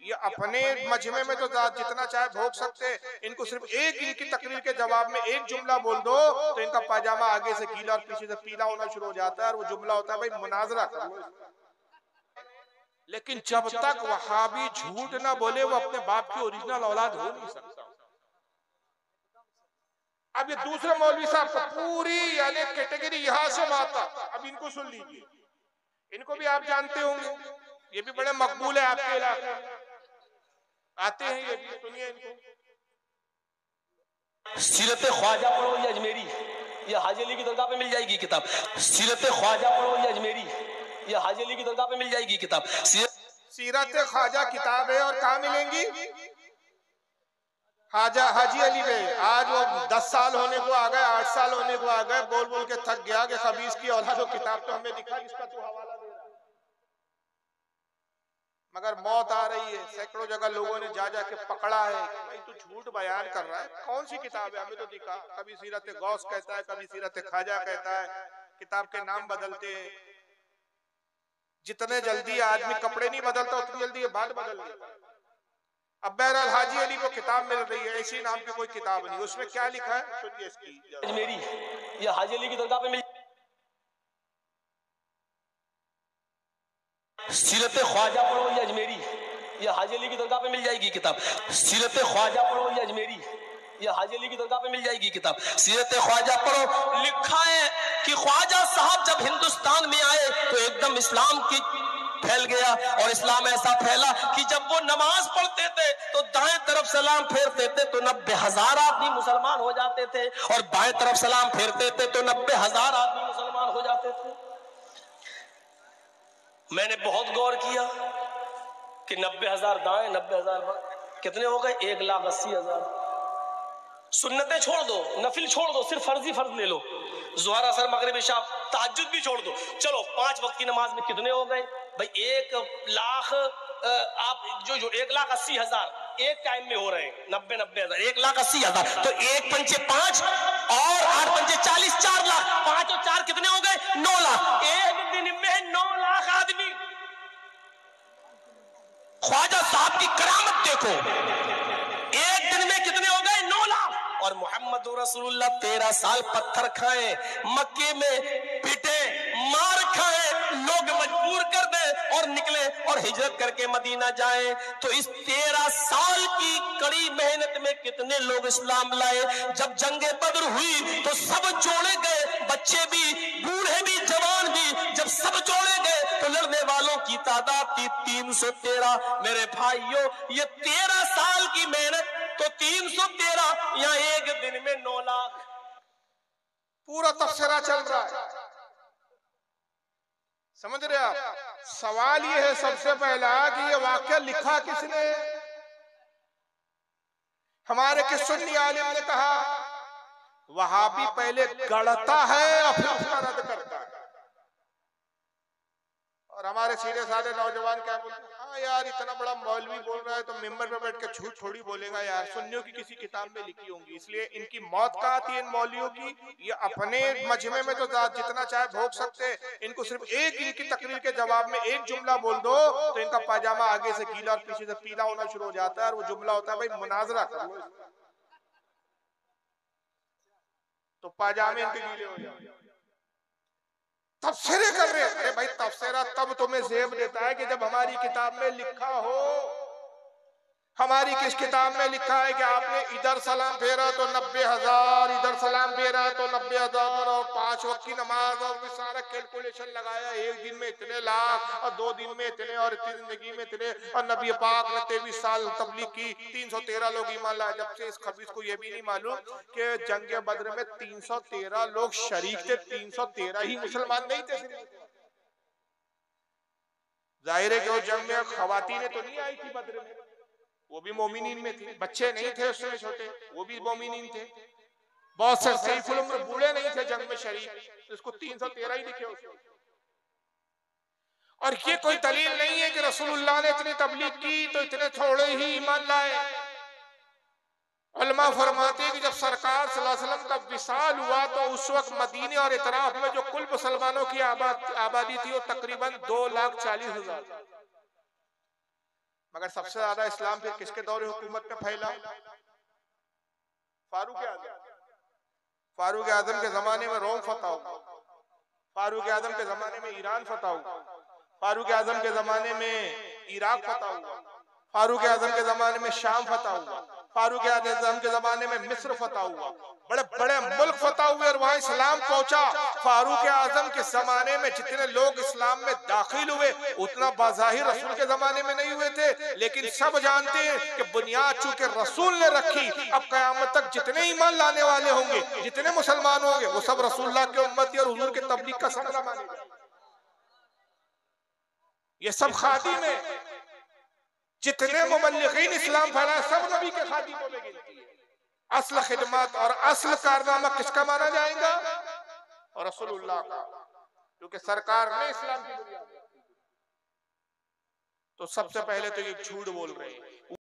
ये अपने मजमे में तो जितना चाहे भोग सकते, इनको सिर्फ एक इनकी तकरीर के जवाब में एक जुमला बोल दो तो इनका पाजामा आगे से गीला और पीछे से पीला होना शुरू हो जाता है। और वो जुमला होता है, भाई मुनाजरा कर लो। लेकिन जब तक वहाबी झूठ ना बोले वो अपने बाप की ओरिजिनल औलाद हो नहीं सकता। अब ये दूसरे मौलवी साहब को पूरी यानी कैटेगरी यहां से माता, अब इनको सुन लीजिए, इनको भी आप जानते होंगे, ये भी बड़े मकबूल है आपके इलाके में, आते हैं ये भी, सुनिए इनको। सीरत ख्वाजा पढ़ो या अजमेरी, ये हाजी अली की दरगाह पे मिल जाएगी किताब। सीरत ख्वाजा पढ़ो या अजमेरी, ये हाजी अली की दरगाह पे मिल जाएगी किताब। सीरत ख्वाजा किताब है, और कहाँ मिलेंगी? हाजी अली में। आज वो 10 साल होने को आ गए, 8 साल होने को आ गए, बोल बोल के थक गया कि खबीस की औलाद किताब तो हमें दिखा, इसका तो हवाला दे रहा है। मगर मौत आ रही है, सैकड़ों जगह लोगों ने जा जा के पकड़ा है कि भाई तू झूठ बयान कर रहा है, कौन सी किताब है, हमें तो दिखा। कभी सीरत गौस कहता है, कभी सीरत ख्वाजा कहता है, किताब के नाम बदलते हैं। जितने जल्दी आदमी कपड़े नहीं बदलता उतनी जल्दी ये बात बदल गई। अब बहरहाल हाजी अली को किताब मिल रही है, इसी नाम की कोई किताब नहीं, उसमें क्या लिखा है सुनिए इसकी। अजमेरी, ये हाजी अली की दरगाह पे मिल। सीरत ख्वाजा पढ़ो या अजमेरी, ये हाजी अली की दरगाह पे मिल जाएगी किताब। सीरत ख्वाजा पढ़ो या अजमेरी, ये हाजी अली की दरगाह पे मिल जाएगी किताब। सीरत ख्वाजा पढ़ो, लिखा है कि ख्वाजा साहब जब हिंदुस्तान में आए तो एकदम इस्लाम की फैल गया, और इस्लाम ऐसा फैला कि जब वो नमाज पढ़ते थे तो दाएं तरफ सलाम फेरते थे तो 90,000 आदमी मुसलमान हो जाते थे, और बाएं तरफ सलाम फेरते थे तो 90,000 आदमी मुसलमान हो जाते थे। मैंने बहुत गौर किया कि 90,000 दाएं, 90,000 बाएं, कितने हो गए? 1,80,000। सुन्नतें छोड़ दो, नफिल छोड़ दो, सिर्फ फर्जी फर्ज ले लो, ज़ोहर असर मगरिब इशा तहज्जुद भी छोड़ दो, चलो 5 वक्त की नमाज में कितने हो गए भाई? 1,00,000 आप जो 1,80,000 एक टाइम में हो रहे हैं, 90,000 1,80,000, तो 1 पंचे 5 और 8 पंचे 40, 4 लाख, 5 और 4 कितने हो गए? 9 लाख। एक दिन में 9 लाख आदमी। ख्वाजा साहब की करामत देखो, एक दिन में कितने हो गए? 9 लाख। और मोहम्मद रसूलुल्लाह 13 साल पत्थर खाए, मक्के में पिटे, मार खाए, लोग मजबूर कर दे और निकले और हिजरत करके मदीना जाए, तो इस 13 साल की कड़ी मेहनत में कितने लोग इस्लाम लाए। जब जंगे बद्र हुई तो सब जोड़े गए, बच्चे भी, बूढ़े भी, जवान भी, जब सब जोड़े गए तो लड़ने वालों की तादाद थी 313। मेरे भाइयों, ये 13 साल की मेहनत तो 313, या एक दिन में 9 लाख। पूरा तफसीरा चल रहा है, समझ रहे आप? सवाल ये है सबसे पहला कि ये वाक्य लिखा किसने? हमारे के सुन्नी आलिम ने कहा वहाबी पहले गढ़ता है और फिर उसका रद्द करता है। और हमारे सीधे साधे नौजवान क्या बोलते हैं, हाँ यार इतना बड़ा मौलवी बोल रहा है तो मिंबर पे बैठ के झूठ थोड़ी बोलेगा यार, सुन्नियों की किसी किताब में लिखी होंगी। इसलिए इनकी मौत कहाँ थी इन मौलवियों की? ये अपने मजमे में तो जितना चाहे भोग सकते, इनको सिर्फ एक इनकी तकरीर के जवाब में एक जुमला बोल दो तो इनका पाजामा आगे से गीला और पीछे से पीला होना शुरू हो जाता है। और वो जुमला होता है, भाई मुनाजरा कर लो, तो पाजामे इनके गीले हो जाते। तफसीरें कर रहे हैं, अरे भाई तफसीरा तब तुम्हें जेब देता है कि जब हमारी किताब में लिखा हो। हमारी किस किताब में लिखा है कि आपने इधर सलाम फेरा तो 90,000, इधर सलाम फेरा तो 90,000, और 5 वक्त की नमाज, और सारा कैलकुलेशन लगाया, एक दिन में इतने लाख और 2 दिन में इतने और जिंदगी में इतने, और नबी पाक ने 23 साल तबलीग की, 313 लोग ईमान लाए। जब से इस खबीस को यह भी नहीं मालूम कि जंग बद्र में 313 लोग शरीक थे, 313 ही मुसलमान नहीं थे। जाहिर है कि वो जंग में खवातीनें तो नहीं आई थी बद्र में, वो भी मोमिनीन में थी, बच्चे नहीं थे उसमें छोटे, वो भी मोमिनीन थे, बहुत से सैफुल उम्र बूढ़े नहीं थे जंग में शरीक, तो उसको 313 ही लिखे उसको। और ये कोई दलील नहीं है कि रसूलुल्लाह ने इतनी तबलीग की तो इतने थोड़े ही ईमान लाए। उलमा फरमाते हैं कि जब सरकार सल्लल्लाहु अलैहि वसल्लम का विसाल हुआ तो उस वक्त मदीने और इतराफ में जो कुल मुसलमानों की आबादी थी वो तकरीबन 2,40,000। मगर सबसे ज्यादा इस्लाम फिर किसके दौर हुकूमत में फैला? फारूक आजम। फारूक आजम के जमाने में रोम फतह हुआ, फारूक आजम के जमाने में ईरान फतह हुआ, फारूक आजम के जमाने में इराक फतह हुआ, फारूक आजम के जमाने में शाम फतह हुआ, फारूक आजम के जमाने में मिस्र फतह हुआ, बड़े बड़े मुल्क फतह हुए और वहां इस्लाम पहुंचा। फारूक आजम के जमाने में जितने लोग इस्लाम में दाखिल हुए उतना बाज़ाहिर रसूल के जमाने में नहीं हुए थे, लेकिन सब जानते हैं कि बुनियाद चूंकि रसूल ने रखी, अब कयामत तक जितने ईमान लाने वाले होंगे, जितने मुसलमान होंगे, वो सब रसूलुल्लाह के उम्मती और हुजूर के तबलीग का सरगना माने जाएंगे। ये सब खादिम है, जितने मुबल्लिगीन इस्लाम फैलाए सब नबी के खादिमों में गिनती है। असल खिदमत और असल कारनामा किसका माना जाएगा? और रसूलुल्लाह का, क्योंकि सरकार ने इस्लाम की बुनियाद। तो सबसे पहले तो ये झूठ बोल रहे हैं।